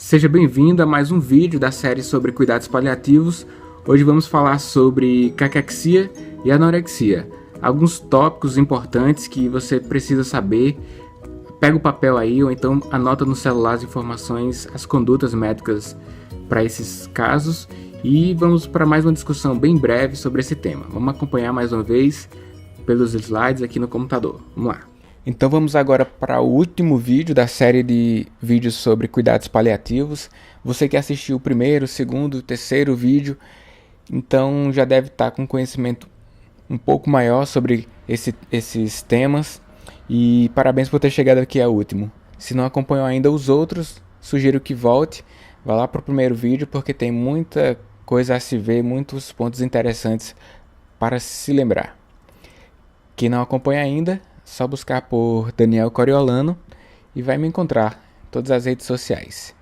Seja bem-vindo a mais um vídeo da série sobre cuidados paliativos. Hoje vamos falar sobre caquexia e anorexia. Alguns tópicos importantes que você precisa saber. Pega o papel aí ou então anota no celular as informações, as condutas médicas para esses casos. E vamos para mais uma discussão bem breve sobre esse tema. Vamos acompanhar mais uma vez pelos slides aqui no computador. Vamos lá. Então vamos agora para o último vídeo da série de vídeos sobre cuidados paliativos. Você que assistiu o primeiro, o segundo, o terceiro vídeo, então já deve estar com conhecimento um pouco maior sobre esses temas. E parabéns por ter chegado aqui ao último. Se não acompanhou ainda os outros, sugiro que volte. Vá lá para o primeiro vídeo porque tem muita coisa a se ver, muitos pontos interessantes para se lembrar. Quem não acompanha ainda, só buscar por Daniel Coriolano e vai me encontrar em todas as redes sociais.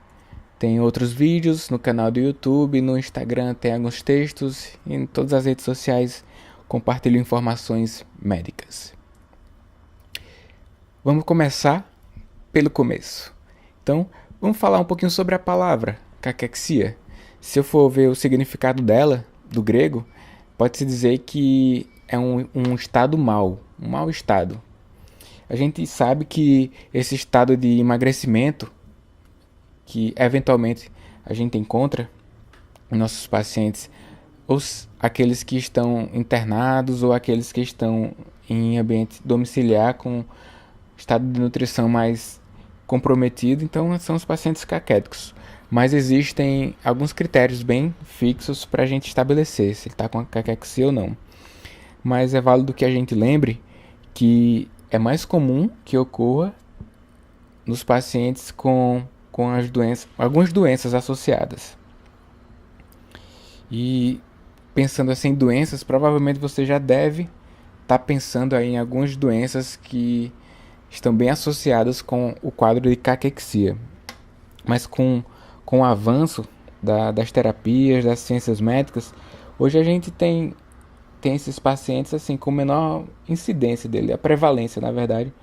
Tem outros vídeos no canal do YouTube, no Instagram tem alguns textos e em todas as redes sociais compartilho informações médicas. Vamos começar pelo começo. Então, vamos falar um pouquinho sobre a palavra caquexia. Se eu for ver o significado dela, do grego, pode-se dizer que é um estado mau, um mau estado. A gente sabe que esse estado de emagrecimento que eventualmente a gente encontra em nossos pacientes, ou aqueles que estão internados ou aqueles que estão em ambiente domiciliar com estado de nutrição mais comprometido, então são os pacientes caquéticos. Mas existem alguns critérios bem fixos para a gente estabelecer se ele está com a caquexia ou não. Mas é válido que a gente lembre que é mais comum que ocorra nos pacientes com as doenças, algumas doenças associadas. E pensando assim em doenças, provavelmente você já deve estar pensando aí em algumas doenças que estão bem associadas com o quadro de caquexia. Mas com o avanço das terapias, das ciências médicas, hoje a gente tem esses pacientes assim com menor incidência dele, a prevalência, na verdade,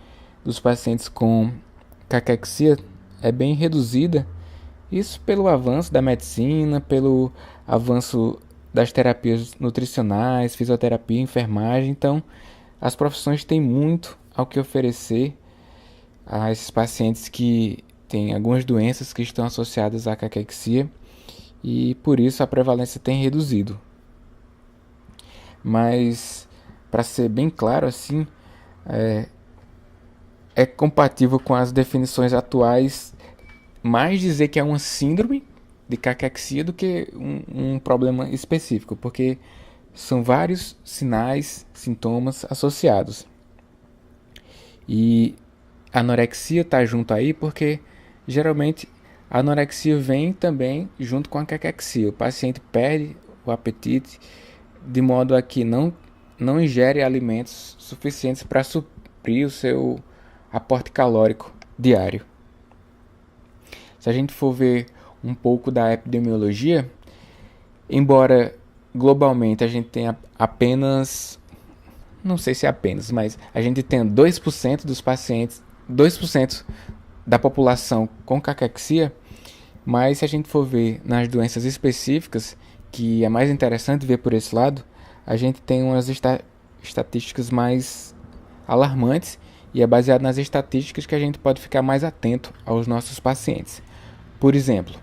dos pacientes com caquexia é bem reduzida. Isso pelo avanço da medicina, pelo avanço das terapias nutricionais, fisioterapia, enfermagem. Então, as profissões têm muito ao que oferecer a esses pacientes que têm algumas doenças que estão associadas à caquexia e por isso a prevalência tem reduzido. Mas, para ser bem claro assim, é compatível com as definições atuais mais dizer que é uma síndrome de caquexia do que um problema específico, porque são vários sinais, sintomas associados. E a anorexia está junto aí porque geralmente a anorexia vem também junto com a caquexia. O paciente perde o apetite de modo a que não ingere alimentos suficientes para suprir o seu aporte calórico diário. Se a gente for ver um pouco da epidemiologia, embora globalmente a gente tenha apenas, não sei se é apenas, mas a gente tem 2% dos pacientes, 2% da população com caquexia, mas se a gente for ver nas doenças específicas, que é mais interessante ver por esse lado, a gente tem umas estatísticas mais alarmantes e é baseado nas estatísticas que a gente pode ficar mais atento aos nossos pacientes. Por exemplo,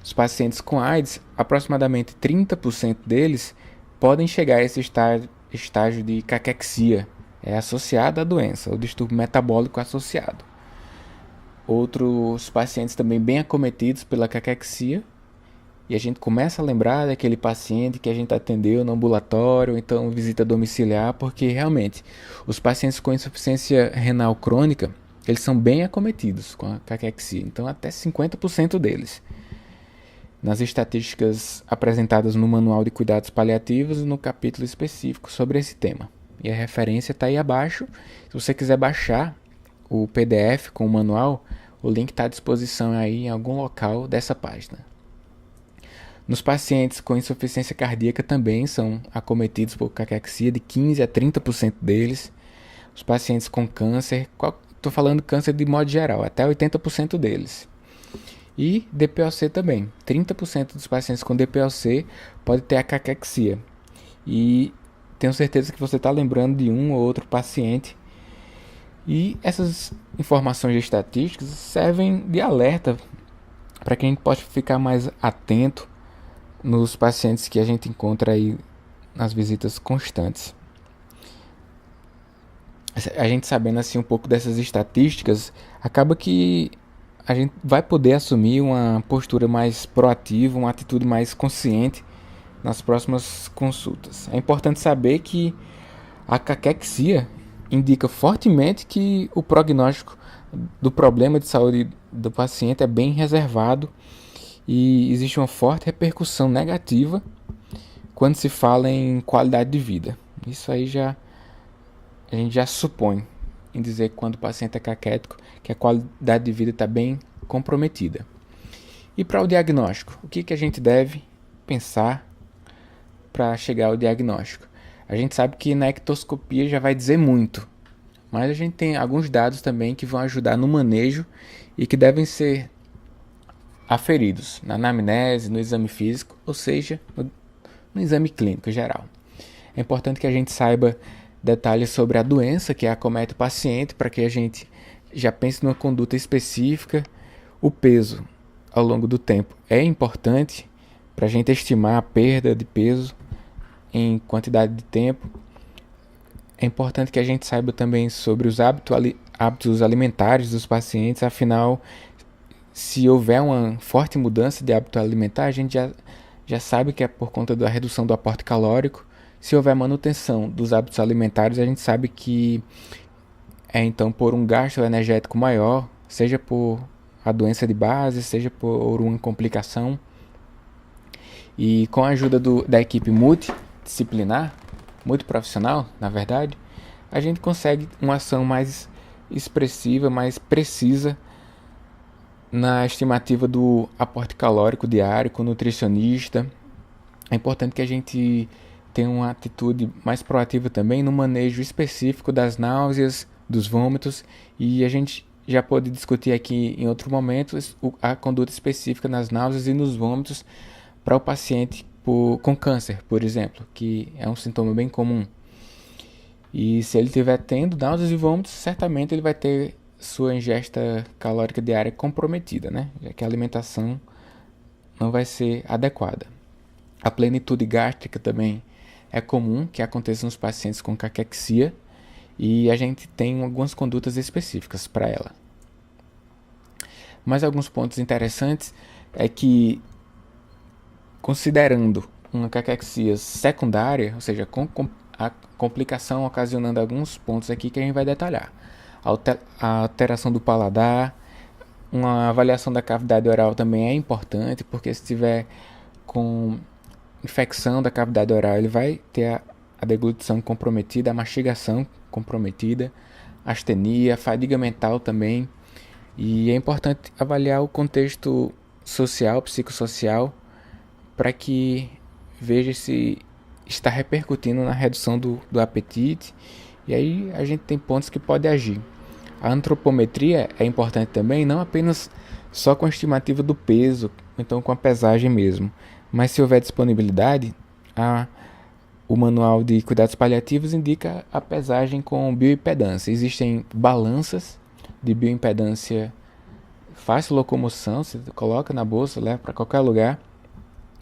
os pacientes com AIDS, aproximadamente 30% deles podem chegar a esse estágio de caquexia, é associado à doença, o distúrbio metabólico associado. Outros pacientes também bem acometidos pela caquexia, e a gente começa a lembrar daquele paciente que a gente atendeu no ambulatório, ou então visita domiciliar, porque realmente os pacientes com insuficiência renal crônica, eles são bem acometidos com a caquexia, então até 50% deles. Nas estatísticas apresentadas no Manual de Cuidados Paliativos, no capítulo específico sobre esse tema. E a referência está aí abaixo. Se você quiser baixar o PDF com o manual, o link está à disposição aí em algum local dessa página. Nos pacientes com insuficiência cardíaca também são acometidos por caquexia, de 15% a 30% deles. Os pacientes com câncer, estou falando câncer de modo geral, até 80% deles. E DPOC também. 30% dos pacientes com DPOC pode ter a caquexia. E tenho certeza que você está lembrando de um ou outro paciente. E essas informações estatísticas servem de alerta para que a gente possa ficar mais atento nos pacientes que a gente encontra aí nas visitas constantes. A gente sabendo assim um pouco dessas estatísticas, acaba que a gente vai poder assumir uma postura mais proativa, uma atitude mais consciente nas próximas consultas. É importante saber que a caquexia indica fortemente que o prognóstico do problema de saúde do paciente é bem reservado e existe uma forte repercussão negativa quando se fala em qualidade de vida. Isso aí a gente já supõe em dizer que quando o paciente é caquético que a qualidade de vida está bem comprometida. E para o diagnóstico, o que a gente deve pensar para chegar ao diagnóstico? A gente sabe que na ectoscopia já vai dizer muito, mas a gente tem alguns dados também que vão ajudar no manejo e que devem ser aferidos na anamnese, no exame físico, ou seja, no exame clínico geral. É importante que a gente saiba detalhes sobre a doença que acomete o paciente, para que a gente já pense numa conduta específica. O peso ao longo do tempo é importante para a gente estimar a perda de peso em quantidade de tempo. É importante que a gente saiba também sobre os hábitos alimentares dos pacientes, afinal, se houver uma forte mudança de hábito alimentar, a gente já sabe que é por conta da redução do aporte calórico. Se houver manutenção dos hábitos alimentares, a gente sabe que é então por um gasto energético maior, seja por a doença de base, seja por uma complicação. E com a ajuda da equipe multidisciplinar, multiprofissional, na verdade, a gente consegue uma ação mais expressiva, mais precisa na estimativa do aporte calórico diário com o nutricionista. É importante que a gente tenha uma atitude mais proativa também no manejo específico das náuseas, dos vômitos, e a gente já pode discutir aqui em outro momento a conduta específica nas náuseas e nos vômitos para o paciente com câncer, por exemplo, que é um sintoma bem comum. E se ele estiver tendo náuseas e vômitos, certamente ele vai ter sua ingesta calórica diária comprometida, né? Já que a alimentação não vai ser adequada. A plenitude gástrica também é comum que aconteça nos pacientes com caquexia e a gente tem algumas condutas específicas para ela. Mas alguns pontos interessantes é que, considerando uma caquexia secundária, ou seja, com a complicação ocasionando alguns pontos aqui que a gente vai detalhar. A alteração do paladar, uma avaliação da cavidade oral também é importante, porque se tiver com infecção da cavidade oral, ele vai ter a deglutição comprometida, a mastigação comprometida, astenia, fadiga mental também. E é importante avaliar o contexto social, psicossocial, para que veja se está repercutindo na redução do apetite. E aí a gente tem pontos que pode agir. A antropometria é importante também, não apenas só com a estimativa do peso, então com a pesagem mesmo. Mas se houver disponibilidade, o manual de cuidados paliativos indica a pesagem com bioimpedância. Existem balanças de bioimpedância, fácil locomoção, você coloca na bolsa, leva para qualquer lugar.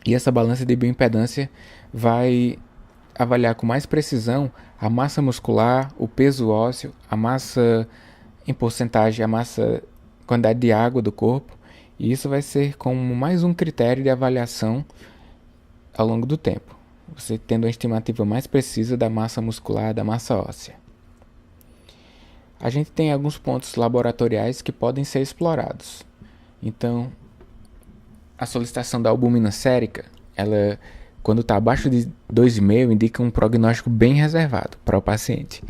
E essa balança de bioimpedância vai avaliar com mais precisão a massa muscular, o peso ósseo, a massa em porcentagem, quantidade de água do corpo. E isso vai ser como mais um critério de avaliação ao longo do tempo. Você tendo uma estimativa mais precisa da massa muscular, da massa óssea. A gente tem alguns pontos laboratoriais que podem ser explorados. Então, a solicitação da albumina sérica, ela, quando está abaixo de 2,5, indica um prognóstico bem reservado para o paciente.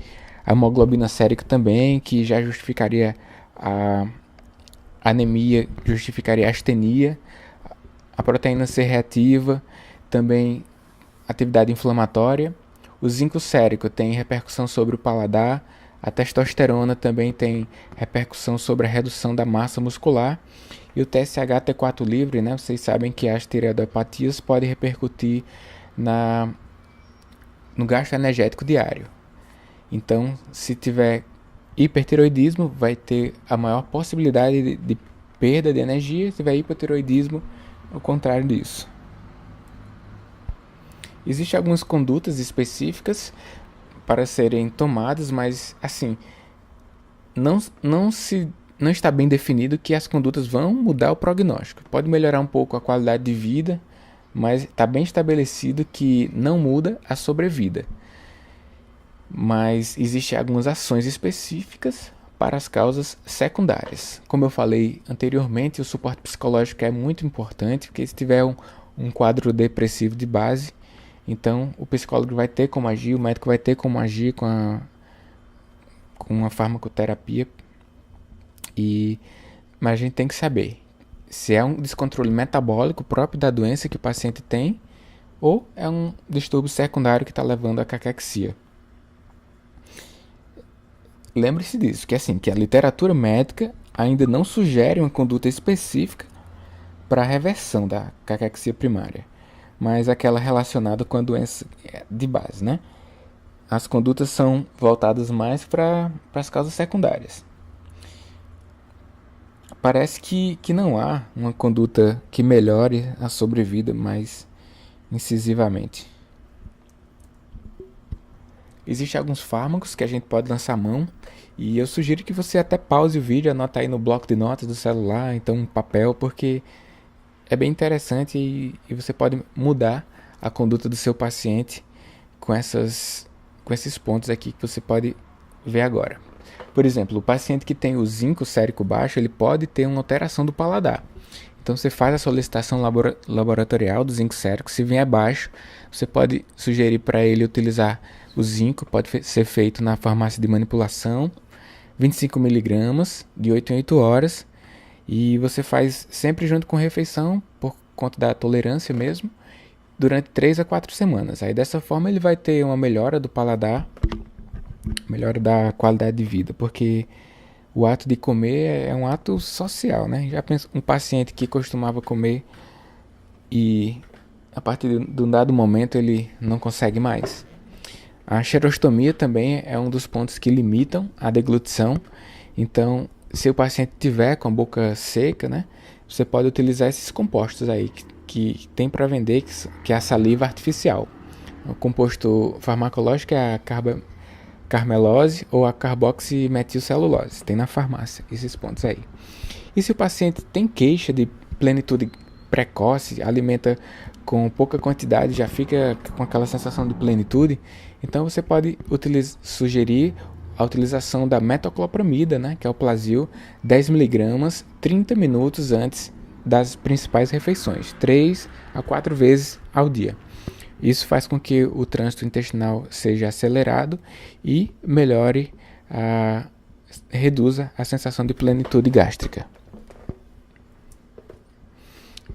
A hemoglobina sérica também, que já justificaria a anemia, justificaria a astenia. A proteína C reativa, também atividade inflamatória. O zinco sérico tem repercussão sobre o paladar, A testosterona também tem repercussão sobre a redução da massa muscular. E o TSH-T4 livre, né? Vocês sabem que as tireoidopatias podem repercutir no gasto energético diário. Então, se tiver hipertireoidismo, vai ter a maior possibilidade de perda de energia. Se tiver hipotireoidismo, o contrário disso. Existem algumas condutas específicas para serem tomadas, mas assim, não está bem definido que as condutas vão mudar o prognóstico. Pode melhorar um pouco a qualidade de vida, mas está bem estabelecido que não muda a sobrevida. Mas existem algumas ações específicas para as causas secundárias. Como eu falei anteriormente, o suporte psicológico é muito importante, porque se tiver um quadro depressivo de base, então o psicólogo vai ter como agir, o médico vai ter como agir com a farmacoterapia. Mas a gente tem que saber se é um descontrole metabólico próprio da doença que o paciente tem ou é um distúrbio secundário que está levando à caquexia. Lembre-se disso, que a literatura médica ainda não sugere uma conduta específica para a reversão da caquexia primária, mas aquela relacionada com a doença de base, né? As condutas são voltadas mais para as causas secundárias. Parece que não há uma conduta que melhore a sobrevida mais incisivamente. Existem alguns fármacos que a gente pode lançar mão e eu sugiro que você até pause o vídeo, anota aí no bloco de notas do celular, então um papel, porque é bem interessante e você pode mudar a conduta do seu paciente com esses pontos aqui que você pode ver agora. Por exemplo, o paciente que tem o zinco sérico baixo, ele pode ter uma alteração do paladar. Então você faz a solicitação laboratorial do zinco sérico, se vier baixo, você pode sugerir para ele utilizar o zinco, pode ser feito na farmácia de manipulação, 25 mg de 8 em 8 horas, e você faz sempre junto com refeição, por conta da tolerância mesmo, durante 3 a 4 semanas. Aí dessa forma ele vai ter uma melhora do paladar, melhora da qualidade de vida, porque o ato de comer é um ato social, né? Já penso, um paciente que costumava comer e a partir de um dado momento ele não consegue mais. A xerostomia também é um dos pontos que limitam a deglutição. Então, se o paciente tiver com a boca seca, né, você pode utilizar esses compostos aí que tem para vender, que é a saliva artificial. O composto farmacológico é a carmelose ou a carboximetilcelulose. Tem na farmácia esses pontos aí. E se o paciente tem queixa de plenitude precoce, alimenta com pouca quantidade, já fica com aquela sensação de plenitude, então você pode sugerir a utilização da metoclopramida, né, que é o Plasil, 10 mg, 30 minutos antes das principais refeições, 3 a 4 vezes ao dia. Isso faz com que o trânsito intestinal seja acelerado e reduza a sensação de plenitude gástrica.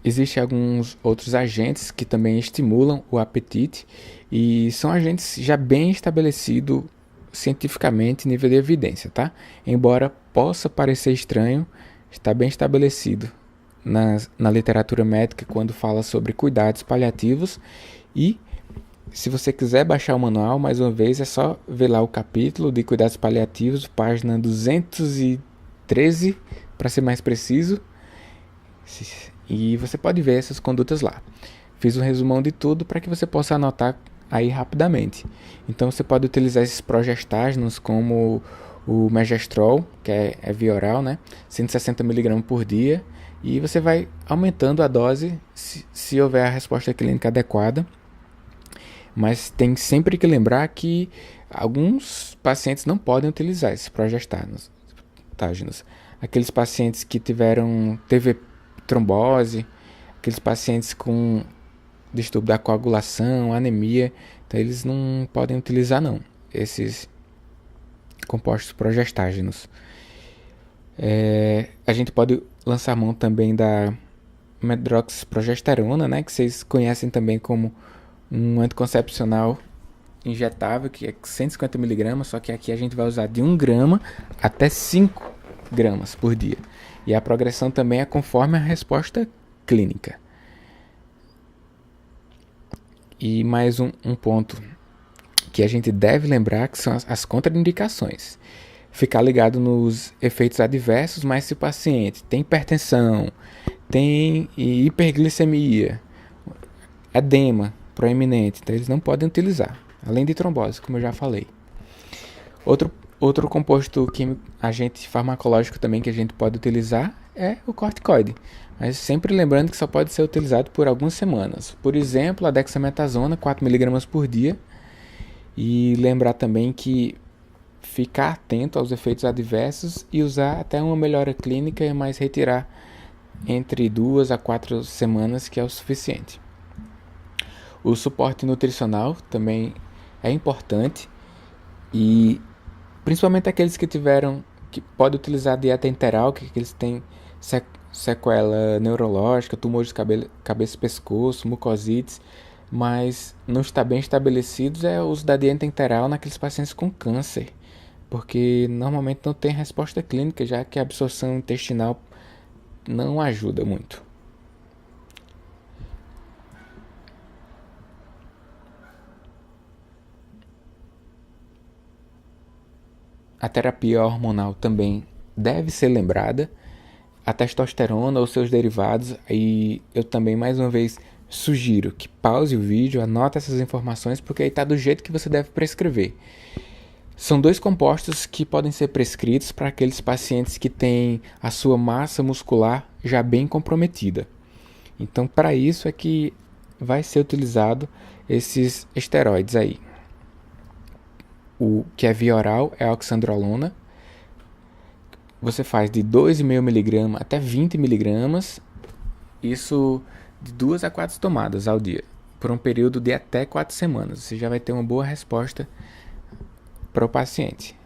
Existem alguns outros agentes que também estimulam o apetite e são agentes já bem estabelecidos cientificamente nível de evidência, tá? Embora possa parecer estranho, está bem estabelecido na literatura médica quando fala sobre cuidados paliativos. E se você quiser baixar o manual, mais uma vez é só ver lá o capítulo de cuidados paliativos, página 213, para ser mais preciso. E você pode ver essas condutas lá. Fiz um resumão de tudo para que você possa anotar aí rapidamente. Então você pode utilizar esses progestágenos como o megestrol, que é via oral, né? 160 mg por dia. E você vai aumentando a dose se houver a resposta clínica adequada. Mas tem sempre que lembrar que alguns pacientes não podem utilizar esses progestágenos. Aqueles pacientes que teve trombose, aqueles pacientes com distúrbio da coagulação, anemia, então eles não podem utilizar não, esses compostos progestágenos. A gente pode lançar mão também da medroxprogesterona, né, que vocês conhecem também como um anticoncepcional injetável, que é 150 miligramas, só que aqui a gente vai usar de 1 grama até 5 gramas por dia. E a progressão também é conforme a resposta clínica. E mais um ponto que a gente deve lembrar, que são as contraindicações. Ficar ligado nos efeitos adversos, mas se o paciente tem hipertensão, tem hiperglicemia, edema proeminente, então eles não podem utilizar, além de trombose, como eu já falei. Outro composto químico, agente farmacológico também que a gente pode utilizar é o corticoide, mas sempre lembrando que só pode ser utilizado por algumas semanas. Por exemplo, a dexametasona, 4 mg por dia, e lembrar também que ficar atento aos efeitos adversos e usar até uma melhora clínica, mas retirar entre 2 a 4 semanas, que é o suficiente. O suporte nutricional também é importante, e principalmente aqueles que podem utilizar dieta enteral, que eles têm sequela neurológica, tumores de cabeça e pescoço, mucosites, mas não está bem estabelecidos é o uso da dieta enteral naqueles pacientes com câncer, porque normalmente não tem resposta clínica, já que a absorção intestinal não ajuda muito. A terapia hormonal também deve ser lembrada, a testosterona ou seus derivados, e eu também mais uma vez sugiro que pause o vídeo, anote essas informações, porque aí está do jeito que você deve prescrever. São 2 compostos que podem ser prescritos para aqueles pacientes que têm a sua massa muscular já bem comprometida. Então, para isso é que vai ser utilizado esses esteroides aí. O que é via oral é a oxandrolona. Você faz de 2,5 mg até 20 mg, isso de 2 a 4 tomadas ao dia, por um período de até 4 semanas. Você já vai ter uma boa resposta para o paciente.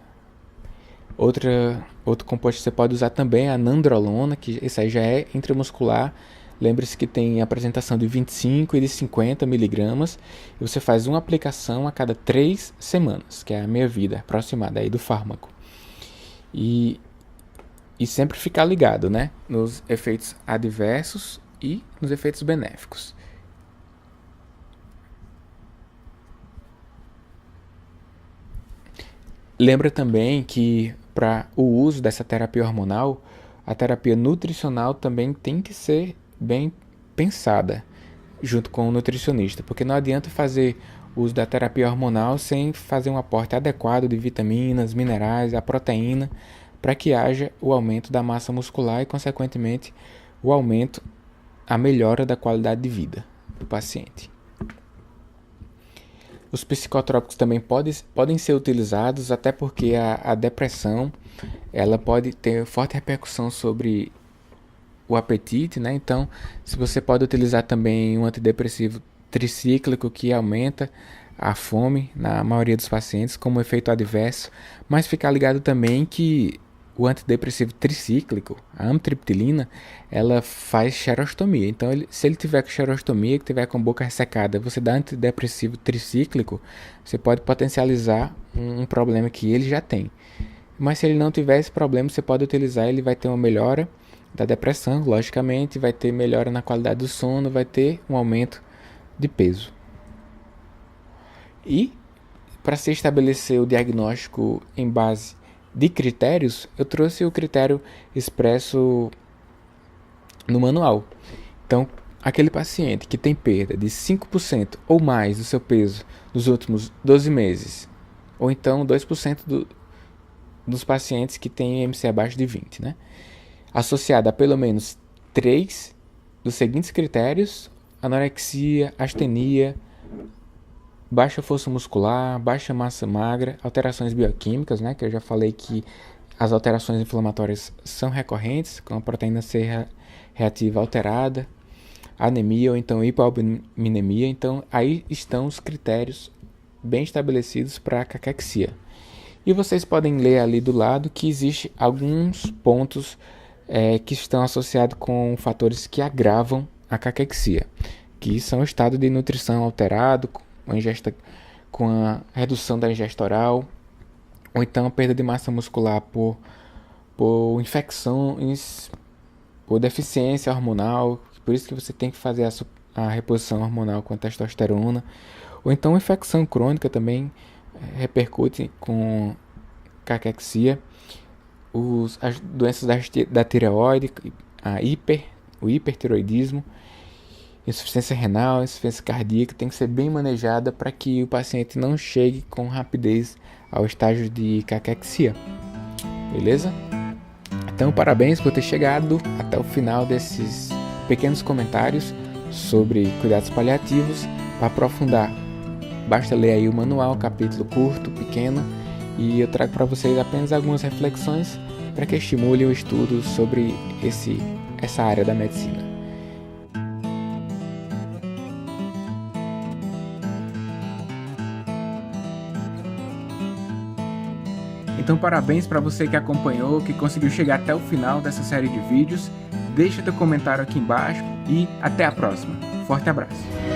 Outro composto que você pode usar também é a nandrolona, que isso aí já é intramuscular. Lembre-se que tem apresentação de 25 e de 50 miligramas, e você faz uma aplicação a cada 3 semanas, que é a meia-vida aproximada aí do fármaco. E sempre ficar ligado, né, nos efeitos adversos e nos efeitos benéficos. Lembra também que para o uso dessa terapia hormonal, a terapia nutricional também tem que ser bem pensada junto com o nutricionista, porque não adianta fazer uso da terapia hormonal sem fazer um aporte adequado de vitaminas, minerais, a proteína, para que haja o aumento da massa muscular e, consequentemente, a melhora da qualidade de vida do paciente. Os psicotrópicos também podem ser utilizados, até porque a depressão ela pode ter forte repercussão sobre o apetite, né? Então, se você pode utilizar também um antidepressivo tricíclico que aumenta a fome na maioria dos pacientes como efeito adverso, mas ficar ligado também que o antidepressivo tricíclico, a amitriptilina, ela faz xerostomia. Então, se ele tiver com xerostomia, que tiver com boca ressecada, você dá antidepressivo tricíclico, você pode potencializar um problema que ele já tem. Mas se ele não tiver esse problema, você pode utilizar, ele vai ter uma melhora da depressão, logicamente, vai ter melhora na qualidade do sono, vai ter um aumento de peso. E, para se estabelecer o diagnóstico em base de critérios, eu trouxe o critério expresso no manual. Então, aquele paciente que tem perda de 5% ou mais do seu peso nos últimos 12 meses, ou então 2% dos pacientes que têm IMC abaixo de 20, né? Associado a pelo menos 3 dos seguintes critérios: anorexia, astenia, baixa força muscular, baixa massa magra, alterações bioquímicas, né, que eu já falei que as alterações inflamatórias são recorrentes, com a proteína C reativa alterada, anemia ou então hipoalbuminemia. Então, aí estão os critérios bem estabelecidos para a caquexia. E vocês podem ler ali do lado que existe alguns pontos que estão associados com fatores que agravam a caquexia, que são o estado de nutrição alterado, uma ingesta com a redução da ingesta oral, ou então a perda de massa muscular por infecções, por deficiência hormonal, por isso que você tem que fazer a reposição hormonal com a testosterona, ou então infecção crônica também repercute com caquexia, as doenças da tireoide, o hipertiroidismo, insuficiência renal, insuficiência cardíaca, tem que ser bem manejada para que o paciente não chegue com rapidez ao estágio de caquexia. Beleza? Então, parabéns por ter chegado até o final desses pequenos comentários sobre cuidados paliativos. Para aprofundar, basta ler aí o manual, capítulo curto, pequeno, e eu trago para vocês apenas algumas reflexões para que estimule o estudo sobre essa área da medicina. Então, parabéns para você que acompanhou, que conseguiu chegar até o final dessa série de vídeos. Deixa teu comentário aqui embaixo e até a próxima. Forte abraço!